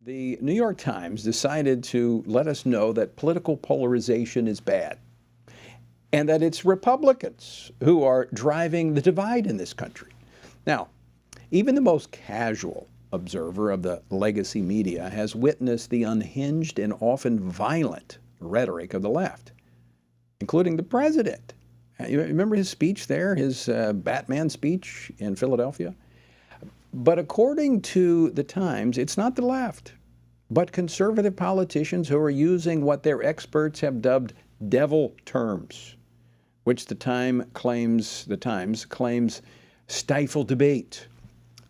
The New York Times decided to let us know that political polarization is bad and that it's Republicans who are driving the divide in this country. Now, even the most casual observer of the legacy media has witnessed the unhinged and often violent rhetoric of the left, including the president. You remember his speech there, his Batman speech in Philadelphia? But according to the Times, it's not the left, but conservative politicians who are using what their experts have dubbed devil terms, which the Times claims stifle debate.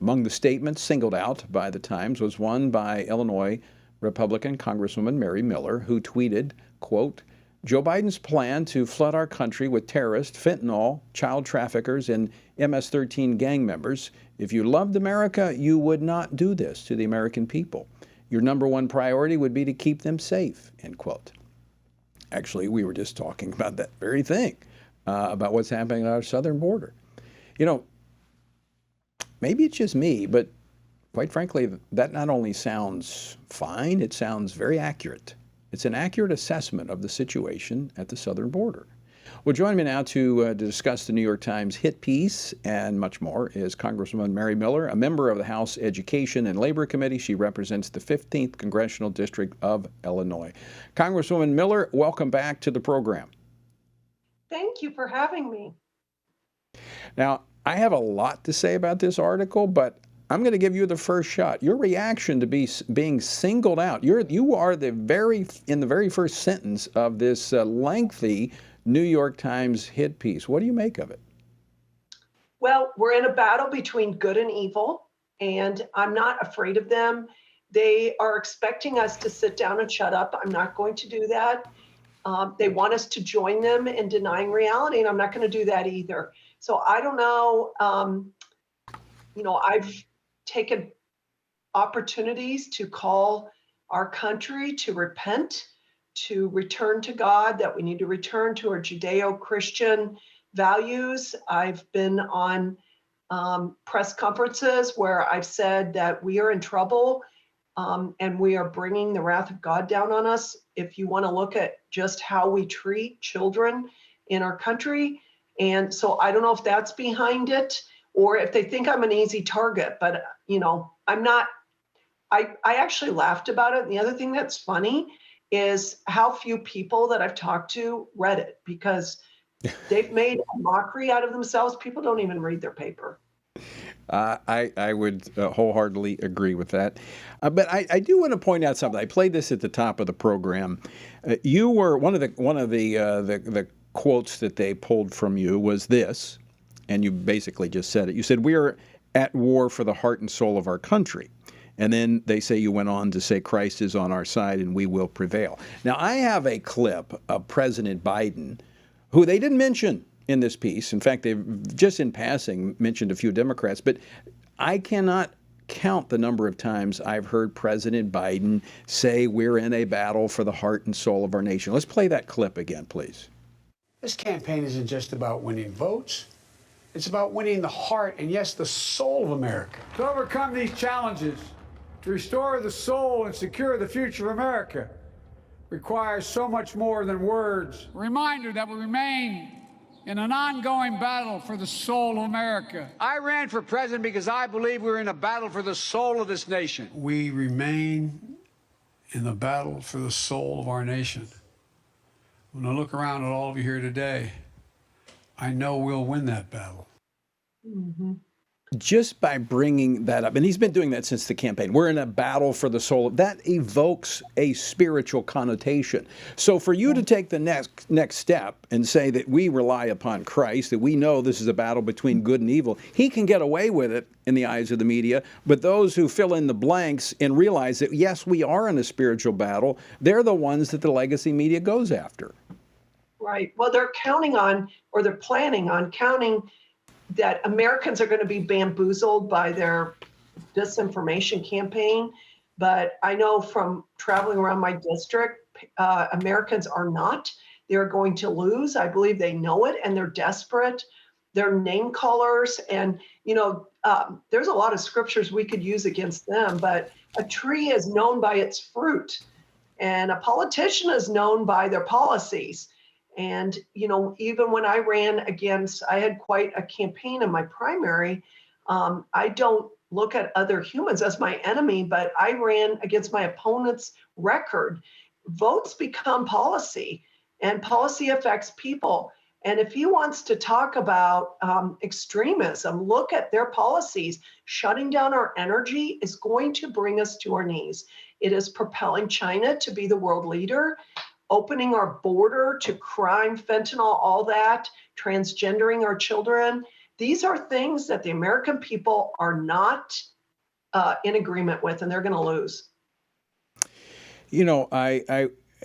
Among the statements singled out by the Times was one by Illinois Republican Congresswoman Mary Miller, who tweeted, quote, "Joe Biden's plan to flood our country with terrorists, fentanyl, child traffickers, and MS-13 gang members. If you loved America, you would not do this to the American people. Your number one priority would be to keep them safe," end quote. Actually, we were just talking about that very thing, about what's happening at our southern border. You know, maybe it's just me, but quite frankly, that not only sounds fine, it sounds very accurate. It's an accurate assessment of the situation at the southern border. Well, joining me now to discuss the New York Times hit piece and much more is Congresswoman Mary Miller, a member of the House Education and Labor Committee. She represents the 15th Congressional District of Illinois. Congresswoman Miller, welcome back to the program. Thank you for having me. Now, I have a lot to say about this article, but I'm going to give you the first shot. Your reaction to being singled out. You are in the very first sentence of this lengthy New York Times hit piece. What do you make of it? Well, we're in a battle between good and evil, and I'm not afraid of them. They are expecting us to sit down and shut up. I'm not going to do that. They want us to join them in denying reality, and I'm not going to do that either. So I don't know. I've taken opportunities to call our country to repent, to return to God, that we need to return to our Judeo-Christian values. I've been on press conferences where I've said that we are in trouble and we are bringing the wrath of God down on us. If you want to look at just how we treat children in our country. And so I don't know if that's behind it or if they think I'm an easy target, but I'm not. I actually laughed about it. And the other thing that's funny is how few people that I've talked to read it, because they've made a mockery out of themselves. People don't even read their paper. I would wholeheartedly agree with that. But I do want to point out something. I played this at the top of the program. You were one of the quotes that they pulled from you was this, and you basically just said it. You said, "We are at war for the heart and soul of our country." And then they say you went on to say Christ is on our side and we will prevail. Now, I have a clip of President Biden, who they didn't mention in this piece. In fact, they've just in passing mentioned a few Democrats, but I cannot count the number of times I've heard President Biden say we're in a battle for the heart and soul of our nation. Let's play that clip again, please. This campaign isn't just about winning votes. It's about winning the heart and, yes, the soul of America. To overcome these challenges, to restore the soul and secure the future of America requires so much more than words. A reminder that we remain in an ongoing battle for the soul of America. I ran for president because I believe we're in a battle for the soul of this nation. We remain in the battle for the soul of our nation. When I look around at all of you here today, I know we'll win that battle. Mm-hmm. Just by bringing that up, and he's been doing that since the campaign, we're in a battle for the soul, that evokes a spiritual connotation. So for you to take the next step and say that we rely upon Christ, that we know this is a battle between good and evil, he can get away with it in the eyes of the media. But those who fill in the blanks and realize that, yes, we are in a spiritual battle, they're the ones that the legacy media goes after. Right. Well, they're counting on, or they're planning on counting that Americans are going to be bamboozled by their disinformation campaign. But I know from traveling around my district, Americans are not. They're going to lose. I believe they know it, and they're desperate. they're name callers. And, there's a lot of scriptures we could use against them, but a tree is known by its fruit, and a politician is known by their policies. And, even when I ran against, I had quite a campaign in my primary. I don't look at other humans as my enemy, but I ran against my opponent's record. Votes become policy, and policy affects people. And if he wants to talk about extremism, look at their policies. Shutting down our energy is going to bring us to our knees. It is propelling China to be the world leader, opening our border to crime, fentanyl, all that, transgendering our children. These are things that the American people are not in agreement with, and they're going to lose.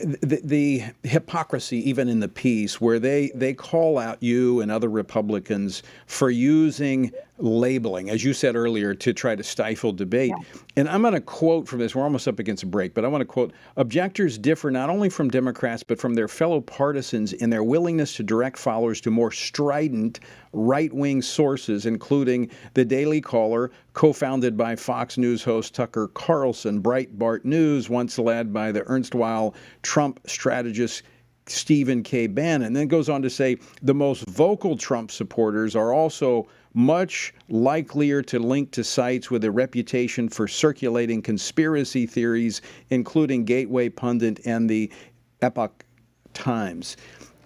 The hypocrisy, even in the piece, where they call out you and other Republicans for using labeling, as you said earlier, to try to stifle debate. Yeah. And I'm going to quote from this. We're almost up against a break, but I want to quote, "Objectors differ not only from Democrats, but from their fellow partisans in their willingness to direct followers to more strident right-wing sources, including the Daily Caller, co-founded by Fox News host Tucker Carlson, Breitbart News, once led by the erstwhile Trump strategist Stephen K. Bannon." Then goes on to say, "The most vocal Trump supporters are also much likelier to link to sites with a reputation for circulating conspiracy theories, including Gateway Pundit and the Epoch Times."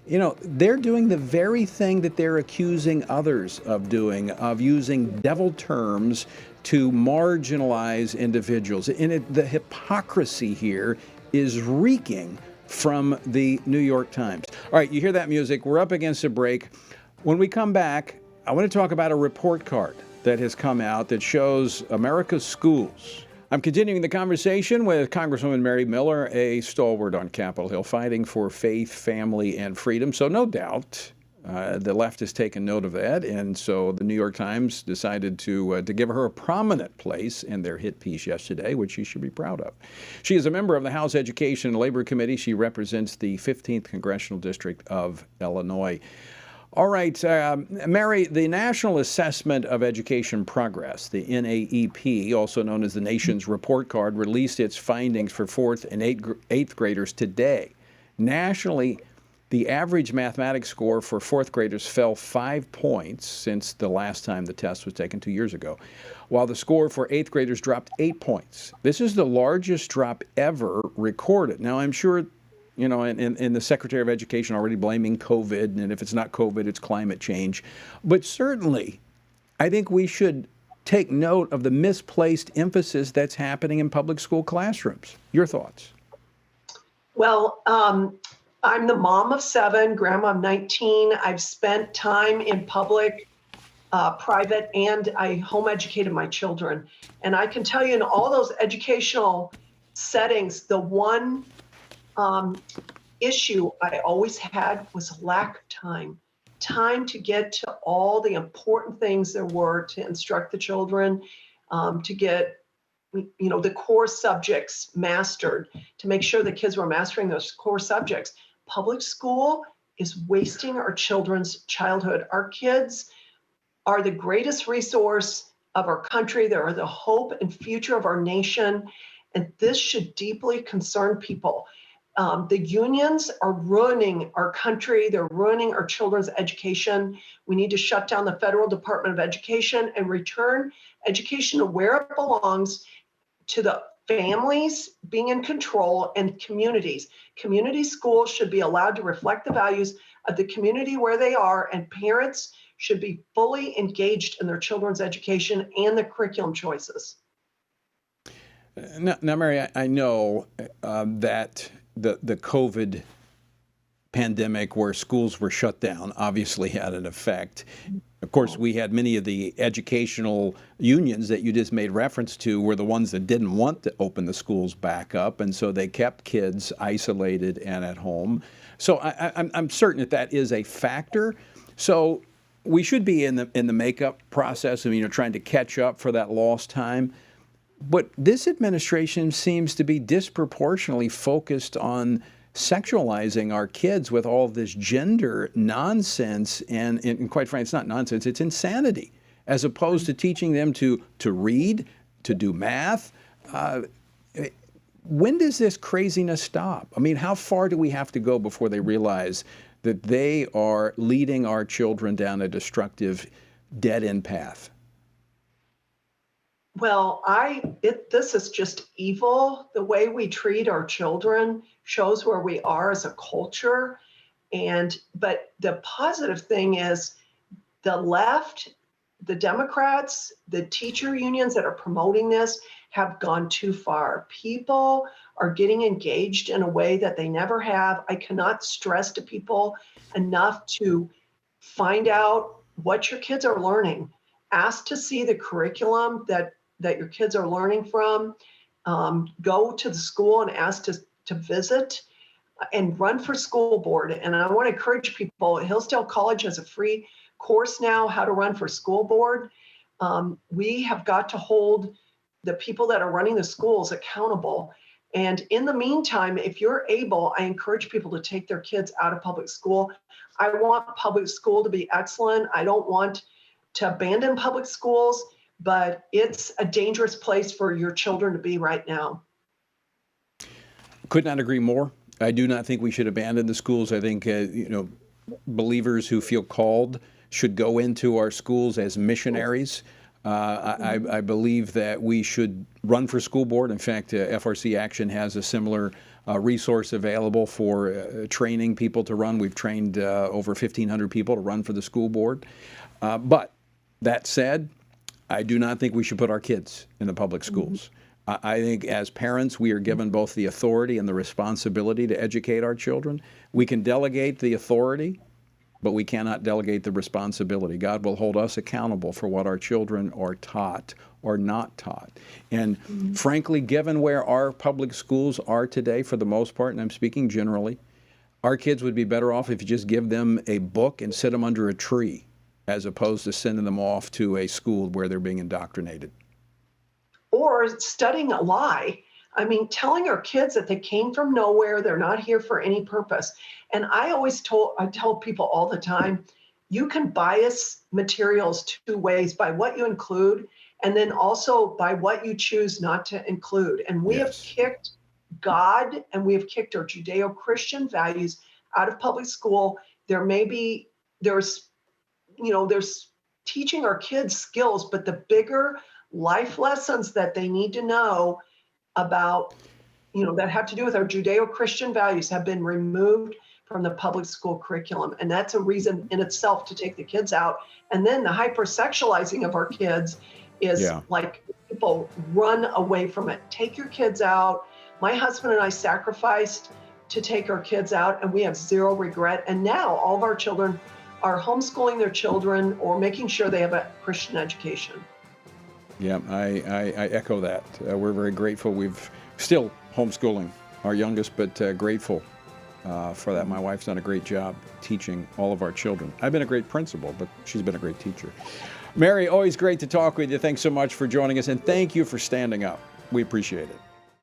They're doing the very thing that they're accusing others of doing, of using devil terms to marginalize individuals. And the hypocrisy here is reeking from the New York Times. All right, you hear that music. We're up against a break. When we come back, I want to talk about a report card that has come out that shows America's schools. I'm continuing the conversation with Congresswoman Mary Miller, a stalwart on Capitol Hill, fighting for faith, family, and freedom. So no doubt the left has taken note of that, and so the New York Times decided to give her a prominent place in their hit piece yesterday, which she should be proud of. She is a member of the House Education and Labor Committee. She represents the 15th Congressional District of Illinois. All right, Mary, the National Assessment of Education Progress, the NAEP, also known as the nation's report card, released its findings for 4th and 8th graders today. Nationally, the average mathematics score for 4th graders fell 5 points since the last time the test was taken 2 years ago, while the score for 8th graders dropped 8 points. This is the largest drop ever recorded. Now, I'm sure and the Secretary of Education already blaming COVID, and if it's not COVID, it's climate change. But certainly, I think we should take note of the misplaced emphasis that's happening in public school classrooms. Your thoughts? Well, I'm the mom of 7, grandma of 19. I've spent time in public, private, and I home educated my children. And I can tell you in all those educational settings, the one issue I always had was lack of time to get to all the important things there were to instruct the children, to get, the core subjects mastered, to make sure the kids were mastering those core subjects. Public school is wasting our children's childhood. Our kids are the greatest resource of our country. They are the hope and future of our nation. And this should deeply concern people. The unions are ruining our country. They're ruining our children's education. We need to shut down the Federal Department of Education and return education to where it belongs, to the families being in control and communities. Community schools should be allowed to reflect the values of the community where they are, and parents should be fully engaged in their children's education and the curriculum choices. Now Mary, I know that the COVID pandemic, where schools were shut down, obviously had an effect. Of course, we had many of the educational unions that you just made reference to were the ones that didn't want to open the schools back up, and so they kept kids isolated and at home. So I'm certain that is a factor. So we should be in the makeup process of trying to catch up for that lost time. But this administration seems to be disproportionately focused on sexualizing our kids with all this gender nonsense, and quite frankly, it's not nonsense, it's insanity, as opposed to teaching them to read, to do math. When does this craziness stop? I mean, how far do we have to go before they realize that they are leading our children down a destructive, dead-end path? Well, this is just evil. The way we treat our children shows where we are as a culture. But the positive thing is the left, the Democrats, the teacher unions that are promoting this have gone too far. People are getting engaged in a way that they never have. I cannot stress to people enough to find out what your kids are learning. Ask to see the curriculum that your kids are learning from. Go to the school and ask to visit, and run for school board. And I want to encourage people, Hillsdale College has a free course now, how to run for school board. We have got to hold the people that are running the schools accountable. And in the meantime, if you're able, I encourage people to take their kids out of public school. I want public school to be excellent. I don't want to abandon public schools, but it's a dangerous place for your children to be right now. Could not agree more. I do not think we should abandon the schools. I think, believers who feel called should go into our schools as missionaries. I believe that we should run for school board. In fact, FRC Action has a similar resource available for training people to run. We've trained over 1,500 people to run for the school board. But that said, I do not think we should put our kids in the public schools. I think as parents, we are given both the authority and the responsibility to educate our children. We can delegate the authority, but we cannot delegate the responsibility. God will hold us accountable for what our children are taught or not taught. And frankly, given where our public schools are today, for the most part, and I'm speaking generally, our kids would be better off if you just give them a book and sit them under a tree, as opposed to sending them off to a school where they're being indoctrinated. Or studying a lie. I mean, telling our kids that they came from nowhere, they're not here for any purpose. And I tell people all the time, you can bias materials two ways: by what you include, and then also by what you choose not to include. And we have kicked God and we have kicked our Judeo-Christian values out of public school. There's teaching our kids skills, but the bigger life lessons that they need to know about, that have to do with our Judeo-Christian values have been removed from the public school curriculum. And that's a reason in itself to take the kids out. And then the hypersexualizing of our kids is like, people run away from it. Take your kids out. My husband and I sacrificed to take our kids out, and we have zero regret. And now all of our children are homeschooling their children or making sure they have a Christian education. Yeah, I echo that. We're very grateful. We've still homeschooling our youngest, but grateful for that. My wife's done a great job teaching all of our children. I've been a great principal, but she's been a great teacher. Mary, always great to talk with you. Thanks so much for joining us, and thank you for standing up. We appreciate it.